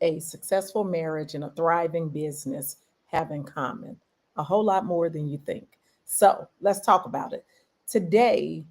A successful marriage and a thriving business have in common? A whole lot more than you think. So let's talk about it. Today,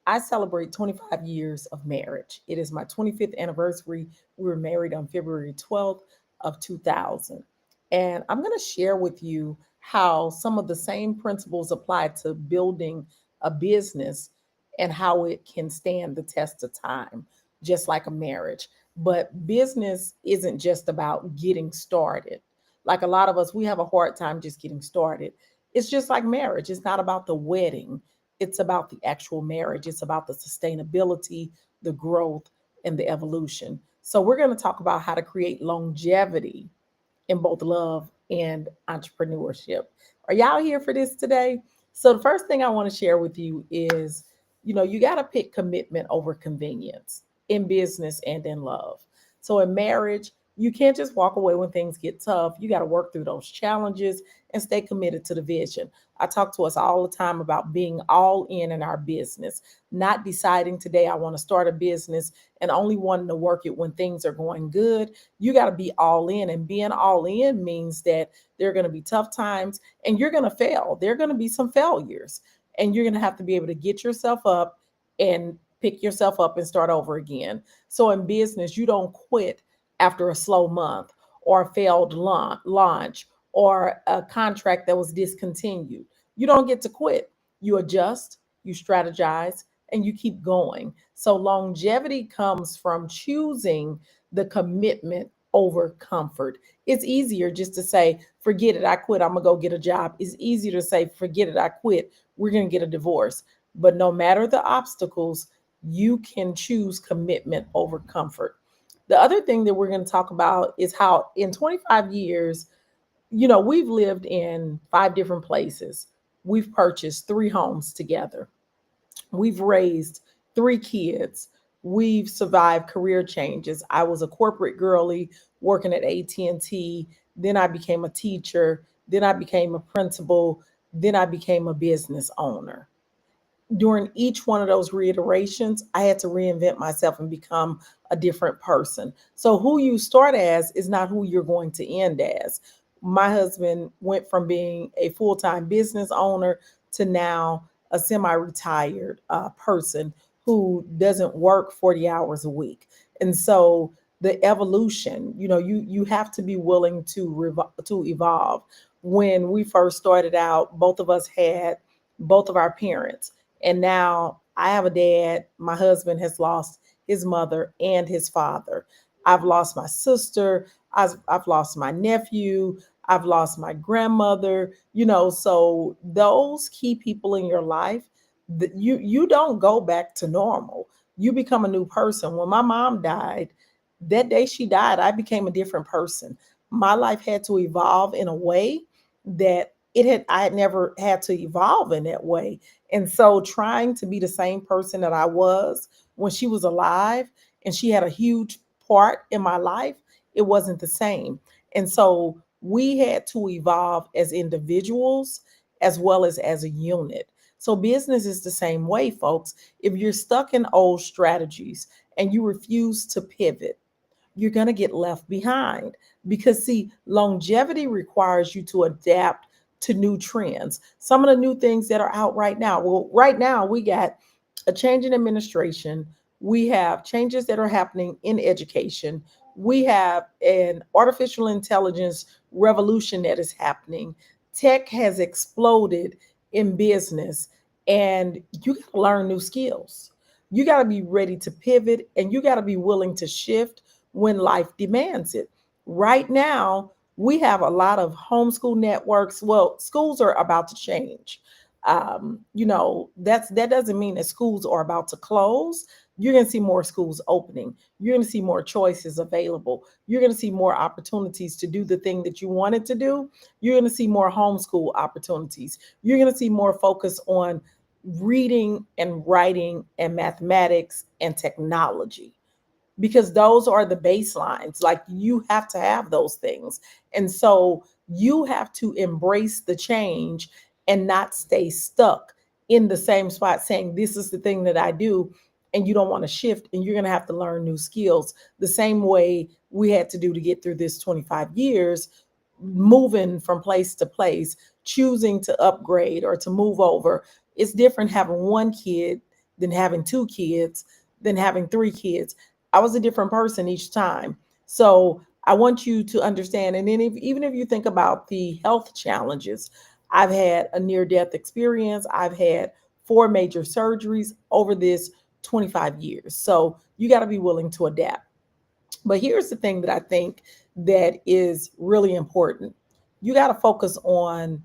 I celebrate 25 years of marriage. It is my 25th anniversary. We were married on February 12th of 2000. And I'm going to share with you how some of the same principles apply to building a business and how it can stand the test of time, just like a marriage. But business isn't just about getting started. Like a lot of us, we have a hard time just getting started. It's just like marriage. It's not about the wedding, it's about the actual marriage. It's about the sustainability, the growth, and the evolution. So, we're going to talk about how to create longevity in both love and entrepreneurship. Are y'all here for this today? So, the first thing I want to share with you is you got to pick commitment over convenience in business and in love. So, in marriage, you can't just walk away when things get tough. You got to work through those challenges and stay committed to the vision. I talk to us all the time about being all in our business, not deciding today I want to start a business and only wanting to work it when things are going good. You got to be all in, and being all in means that there are going to be tough times and you're going to fail. There are going to be some failures, and you're going to have to be able to get yourself up and pick yourself up and start over again. So in business, you don't quit after a slow month or a failed launch or a contract that was discontinued. You don't get to quit. You adjust, you strategize, and you keep going. So longevity comes from choosing the commitment over comfort. It's easier just to say, forget it, I quit, I'm gonna go get a job. It's easier to say, forget it, I quit, we're gonna get a divorce. But no matter the obstacles, you can choose commitment over comfort. The other thing that we're going to talk about is how in 25 years, we've lived in 5 different places. We've purchased 3 homes together. We've raised 3 kids. We've survived career changes. I was a corporate girly working at AT&T. Then I became a teacher. Then I became a principal. Then I became a business owner. During each one of those reiterations, I had to reinvent myself and become a different person. So, who you start as is not who you're going to end as. My husband went from being a full time business owner to now a semi retired person who doesn't work 40 hours a week. And so, the evolution, you have to be willing to evolve. When we first started out, both of us had both of our parents, and now I have a dad. My husband has lost his mother and his father. I've lost my sister. I've lost my nephew. I've lost my grandmother. So those key people in your life, you don't go back to normal. You become a new person. When my mom died, that day she died, I became a different person. My life had to evolve in a way that I had never had to evolve in that way. And so trying to be the same person that I was when she was alive and she had a huge part in my life, it wasn't the same. And so we had to evolve as individuals as well as a unit. So business is the same way, folks. If you're stuck in old strategies and you refuse to pivot, you're going to get left behind, because see, longevity requires you to adapt to new trends. Some of the new things that are out right now, well, right now we got a change in administration. We have changes that are happening in education. We have an artificial intelligence revolution that is happening. Tech has exploded in business, and you got to learn new skills. You got to be ready to pivot, and you got to be willing to shift when life demands it. Right now, we have a lot of homeschool networks. Well, schools are about to change. That doesn't mean that schools are about to close. You're going to see more schools opening. You're going to see more choices available. You're going to see more opportunities to do the thing that you wanted to do. You're going to see more homeschool opportunities. You're going to see more focus on reading and writing and mathematics and technology, because those are the baselines. Like, you have to have those things. And so you have to embrace the change and not stay stuck in the same spot saying, this is the thing that I do. And you don't want to shift, and you're going to have to learn new skills the same way we had to do to get through this 25 years, moving from place to place, choosing to upgrade or to move over. It's different having one kid than having two kids, than having three kids. I was a different person each time. So I want you to understand. And then, even if you think about the health challenges, I've had a near death experience, I've had four major surgeries over this 25 years. So you got to be willing to adapt. But here's the thing that I think that is really important. You got to focus on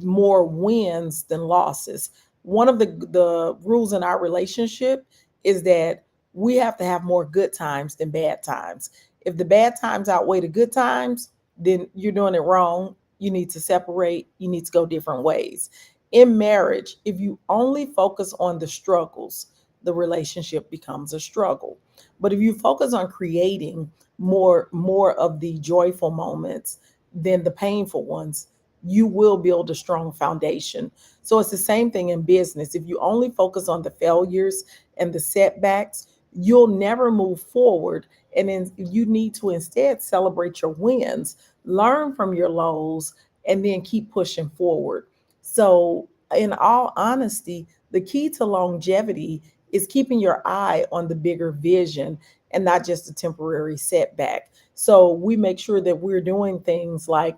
more wins than losses. One of the rules in our relationship is that we have to have more good times than bad times. If the bad times outweigh the good times, then you're doing it wrong. You need to separate. You need to go different ways. In marriage, if you only focus on the struggles, the relationship becomes a struggle. But if you focus on creating more of the joyful moments than the painful ones, you will build a strong foundation. So it's the same thing in business. If you only focus on the failures and the setbacks, you'll never move forward. And then you need to instead celebrate your wins, learn from your lows, and then keep pushing forward. So, in all honesty, the key to longevity is keeping your eye on the bigger vision and not just a temporary setback. So we make sure that we're doing things like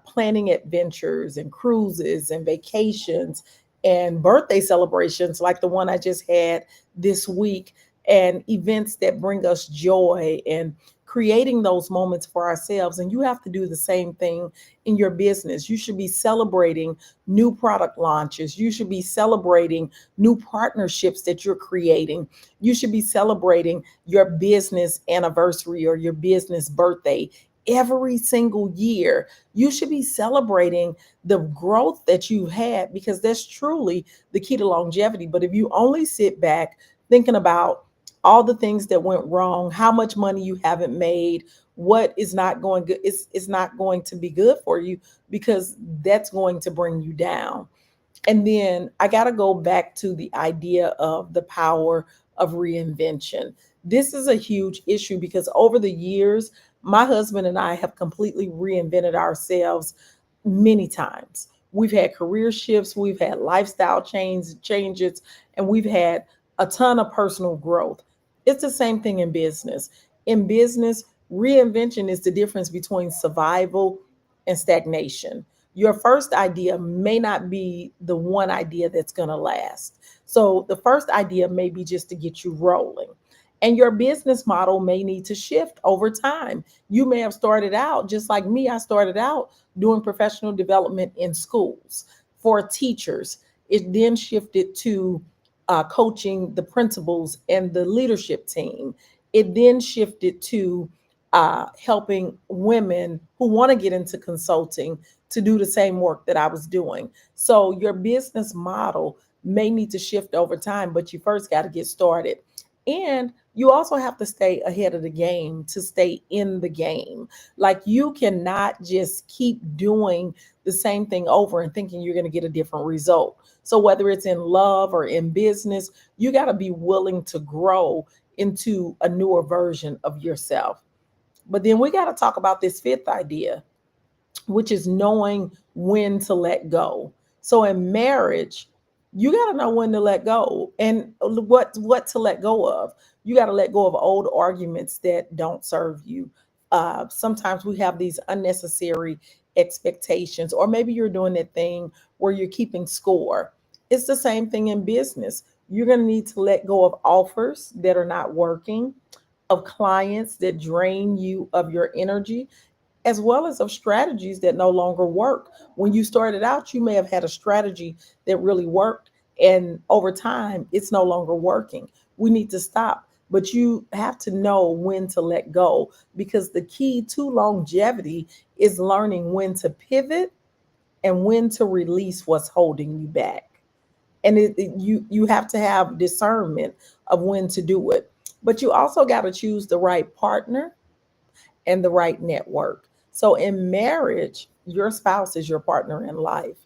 planning adventures and cruises and vacations and birthday celebrations like the one I just had this week, and events that bring us joy, and creating those moments for ourselves. And you have to do the same thing in your business. You should be celebrating new product launches. You should be celebrating new partnerships that you're creating. You should be celebrating your business anniversary or your business birthday every single year. You should be celebrating the growth that you've had, because that's truly the key to longevity. But if you only sit back thinking about all the things that went wrong, how much money you haven't made, what is not going good, it's not going to be good for you, because that's going to bring you down. And then I got to go back to the idea of the power of reinvention. This is a huge issue because over the years, my husband and I have completely reinvented ourselves many times. We've had career shifts, we've had lifestyle changes, and we've had a ton of personal growth. It's the same thing in business. In business, reinvention is the difference between survival and stagnation. Your first idea may not be the one idea that's going to last. So the first idea may be just to get you rolling. And your business model may need to shift over time. You may have started out just like me. I started out doing professional development in schools for teachers. It then shifted to coaching the principals and the leadership team. It then shifted to helping women who want to get into consulting to do the same work that I was doing. So your business model may need to shift over time, but you first got to get started. And you also have to stay ahead of the game to stay in the game. Like, you cannot just keep doing the same thing over and thinking you're going to get a different result. So whether it's in love or in business, you got to be willing to grow into a newer version of yourself. But then we got to talk about this fifth idea, which is knowing when to let go. So in marriage, you got to know when to let go and what to let go of. You got to let go of old arguments that don't serve you. Sometimes we have these unnecessary expectations, or maybe you're doing that thing where you're keeping score. It's the same thing in business. You're going to need to let go of offers that are not working, of clients that drain you of your energy, as well as of strategies that no longer work. When you started out, you may have had a strategy that really worked, and over time, it's no longer working. We need to stop. But you have to know when to let go, because the key to longevity is learning when to pivot and when to release what's holding you back. And you have to have discernment of when to do it. But you also got to choose the right partner and the right network. So in marriage, your spouse is your partner in life.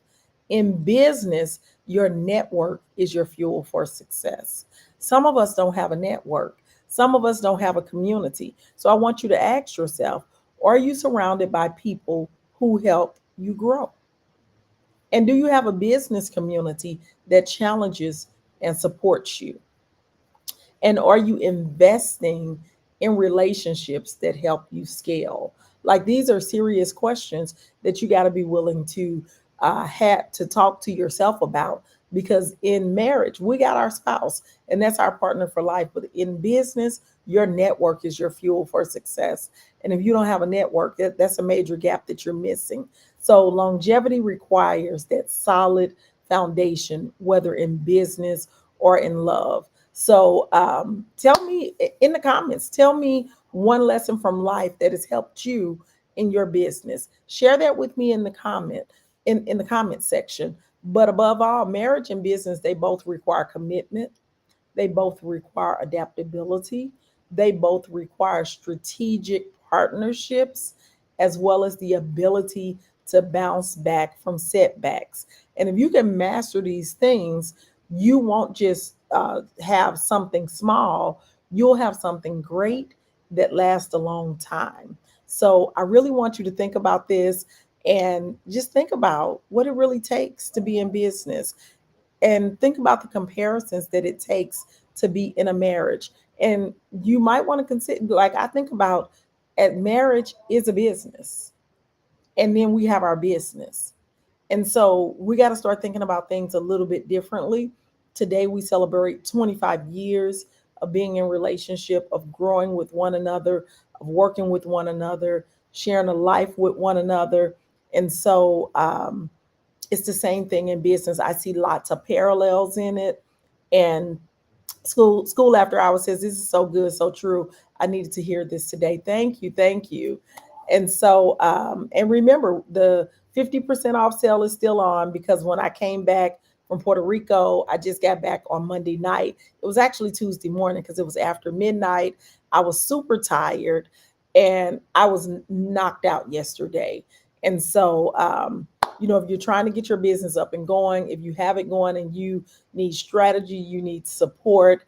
In business, your network is your fuel for success. Some of us don't have a network. Some of us don't have a community. So I want you to ask yourself, are you surrounded by people who help you grow? And do you have a business community that challenges and supports you? And are you investing in relationships that help you scale? Like, these are serious questions that you got to be willing to have to talk to yourself about, because in marriage we got our spouse and that's our partner for life, but in business your network is your fuel for success. And if you don't have a network, that's a major gap that you're missing. So longevity requires that solid foundation, whether in business or in love. So tell me in the comments, tell me one lesson from life that has helped you in your business. Share that with me in the in the comment section. But above all, marriage and business, they both require commitment. They both require adaptability. They both require strategic partnerships, as well as the ability to bounce back from setbacks. And if you can master these things, you won't just have something small, you'll have something great that lasts a long time. So I really want you to think about this and just think about what it really takes to be in business, and think about the comparisons that it takes to be in a marriage. And you might want to consider, like, I think about, at marriage is a business, and then we have our business. And so we got to start thinking about things a little bit differently. Today we celebrate 25 years of being in relationship, of growing with one another, of working with one another, sharing a life with one another. And so it's the same thing in business. I see lots of parallels in it. And school after hours says this is so good, so true. I needed to hear this today. Thank you, thank you. And so and remember, the 50% off sale is still on, because when I came back from Puerto Rico, I just got back on Monday night. It was actually Tuesday morning because it was after midnight. I was super tired and I was knocked out yesterday. And so if you're trying to get your business up and going, if you have it going and you need strategy, you need support,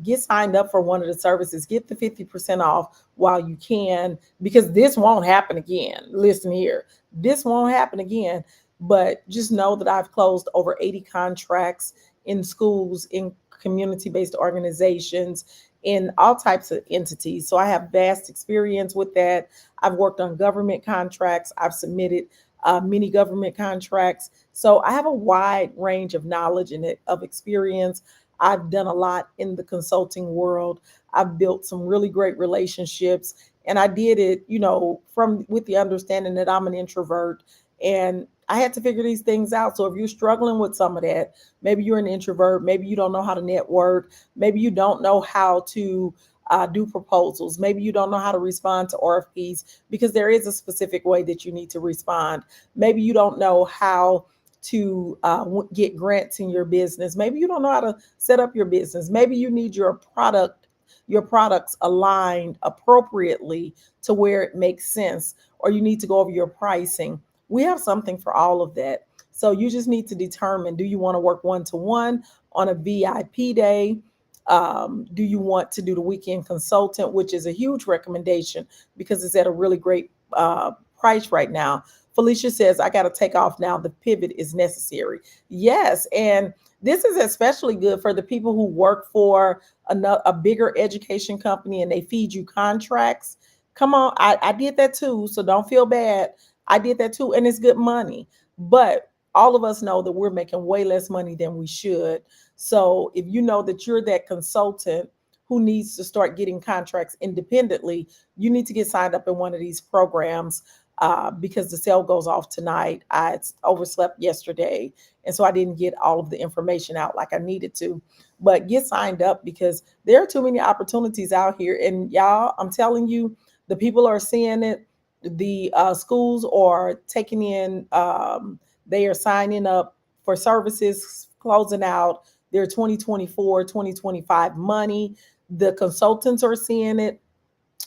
get signed up for one of the services. Get the 50% off while you can, because this won't happen again. Listen here, this won't happen again. But just know that I've closed over 80 contracts in schools, in community-based organizations, in all types of entities. So I have vast experience with that. I've worked on government contracts. I've submitted many government contracts. So I have a wide range of knowledge and of experience. I've done a lot in the consulting world. I've built some really great relationships, and I did it, from with the understanding that I'm an introvert, and I had to figure these things out. So if you're struggling with some of that, maybe you're an introvert, maybe you don't know how to network, maybe you don't know how to do proposals, maybe you don't know how to respond to RFPs, because there is a specific way that you need to respond. Maybe you don't know how to get grants in your business. Maybe you don't know how to set up your business. Maybe you need your products aligned appropriately to where it makes sense, or you need to go over your pricing. We have something for all of that. So you just need to determine, do you want to work one-to-one on a VIP day? Do you want to do the weekend consultant, which is a huge recommendation because it's at a really great price right now? Felicia says, I got to take off now. The pivot is necessary. Yes. And this is especially good for the people who work for a bigger education company and they feed you contracts. Come on. I did that too. So don't feel bad. I did that too. And it's good money. But all of us know that we're making way less money than we should. So if you know that you're that consultant who needs to start getting contracts independently, you need to get signed up in one of these programs because the sale goes off tonight. I overslept yesterday, and so I didn't get all of the information out like I needed to. But get signed up, because there are too many opportunities out here. And y'all, I'm telling you, the people are seeing it. The schools are taking in, they are signing up for services, closing out their 2024, 2025 money. The consultants are seeing it.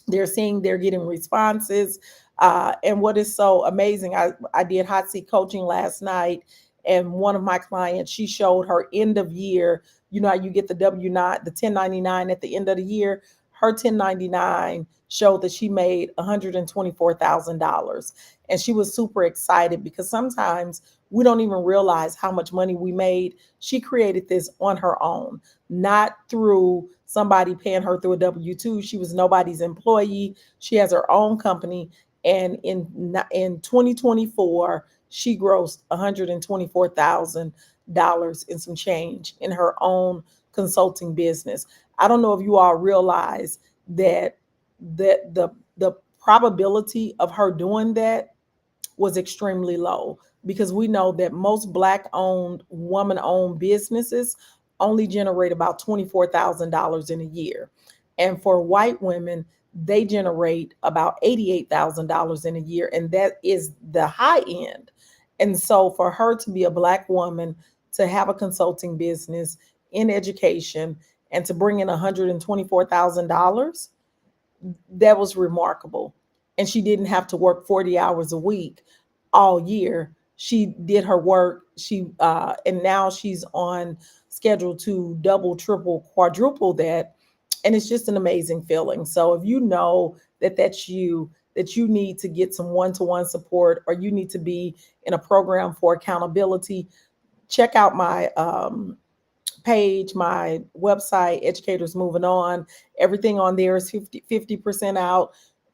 They're seeing they're getting responses. And what is so amazing, I did hot seat coaching last night, And one of my clients, she showed her end of year, you know how you get the W-9, the 1099 at the end of the year. Her 1099 showed that she made $124,000. And she was super excited because sometimes we don't even realize how much money we made. She created this on her own, not through somebody paying her through a W-2. She was nobody's employee. She has her own company. And in 2024, she grossed $124,000 in some change in her own consulting business. I don't know if you all realize that the probability of her doing that was extremely low, because we know that most black owned, woman owned businesses only generate about $24,000 in a year. And for white women, they generate about $88,000 in a year. And that is the high end. And so for her to be a black woman, to have a consulting business in education, and to bring in $124,000, that was remarkable. And she didn't have to work 40 hours a week all year. She did her work. And now she's on schedule to double, triple, quadruple that. And it's just an amazing feeling. So if you know that that you need to get some one-to-one support, or you need to be in a program for accountability, check out my page, my website, Educators Moving On. Everything on there is 50% out,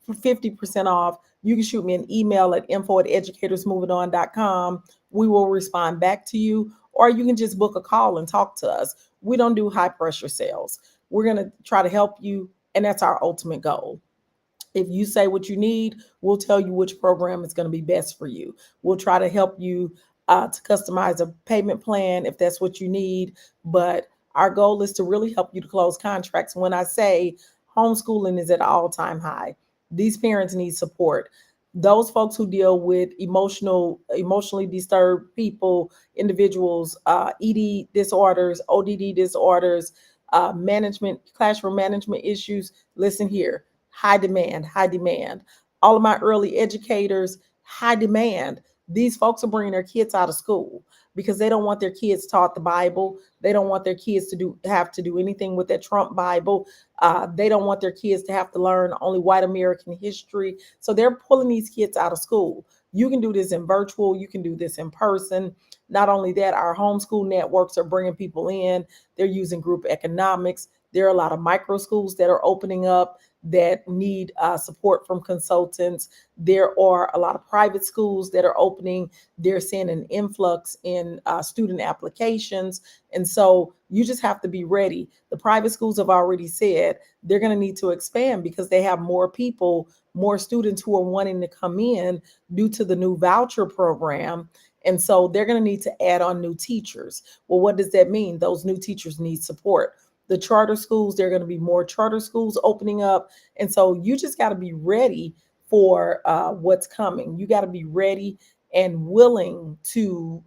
50% off. You can shoot me an email at info@educatorsmovingon.com. We will respond back to you, or you can just book a call and talk to us. We don't do high pressure sales. We're going to try to help you, and that's our ultimate goal. If you say what you need, we'll tell you which program is going to be best for you. We'll try to help you to customize a payment plan if that's what you need. But our goal is to really help you to close contracts. When I say homeschooling is at an all-time high, these parents need support. Those folks who deal with emotionally disturbed people, individuals, ED disorders, ODD disorders, classroom management issues, listen here. High demand, high demand. All of my early educators, high demand. These folks are bringing their kids out of school because they don't want their kids taught the Bible. They don't want their kids to have to do anything with that Trump Bible. They don't want their kids to have to learn only white American history. So they're pulling these kids out of school. You can do this in virtual. You can do this in person. Not only that, our homeschool networks are bringing people in. They're using group economics. There are a lot of micro schools that are opening up that need support from consultants. There are a lot of private schools that are opening. They're seeing an influx in student applications. And so you just have to be ready. The private schools have already said they're going to need to expand because they have more people, more students who are wanting to come in due to the new voucher program. And so they're going to need to add on new teachers. Well, what does that mean? Those new teachers need support. The charter schools, there are going to be more charter schools opening up. And so you just got to be ready for what's coming. You got to be ready and willing to,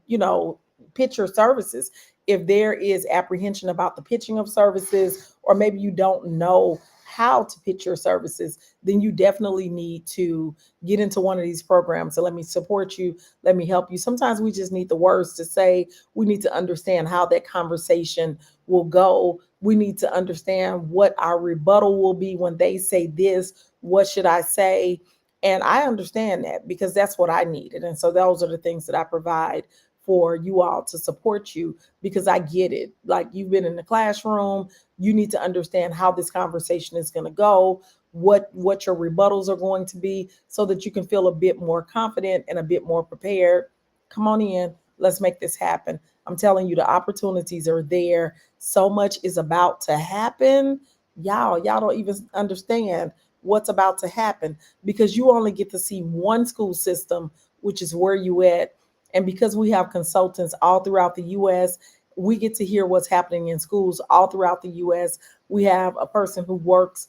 pitch your services. If there is apprehension about the pitching of services, or maybe you don't know how to pitch your services, then you definitely need to get into one of these programs. So let me support you. Let me help you. Sometimes we just need the words to say. We need to understand how that conversation will go. We need to understand what our rebuttal will be when they say this. What should I say? And I understand that because that's what I needed. And so those are the things that I provide for you all to support you, because I get it. Like, you've been in the classroom, you need to understand how this conversation is going to go, what your rebuttals are going to be, so that you can feel a bit more confident and a bit more prepared. Come on in, let's make this happen. I'm telling you, the opportunities are there. So much is about to happen. Y'all don't even understand what's about to happen, because you only get to see one school system, which is where you at. And because we have consultants all throughout the US, we get to hear what's happening in schools all throughout the US. We have a person who works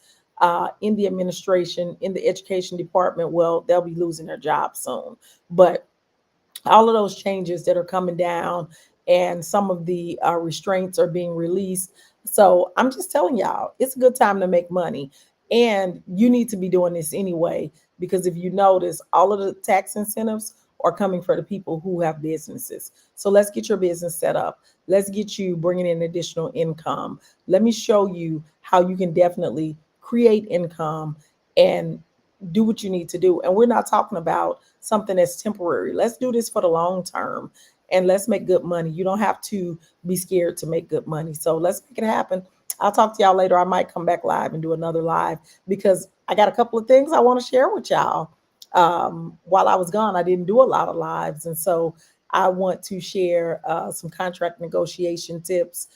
in the administration, in the education department. Well, they'll be losing their job soon. But all of those changes that are coming down, and some of the restraints are being released. So I'm just telling y'all, it's a good time to make money. And you need to be doing this anyway, because if you notice, all of the tax incentives are coming for the people who have businesses. So let's get your business set up. Let's get you bringing in additional income. Let me show you how you can definitely create income and do what you need to do. And we're not talking about something that's temporary. Let's do this for the long term and let's make good money. You don't have to be scared to make good money. So let's make it happen. I'll talk to y'all later. I might come back live and do another live because I got a couple of things I want to share with y'all. While I was gone, I didn't do a lot of lives. And so I want to share some contract negotiation tips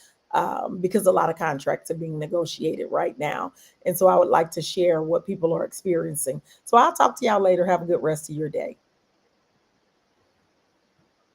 because a lot of contracts are being negotiated right now. And so I would like to share what people are experiencing. So I'll talk to y'all later. Have a good rest of your day.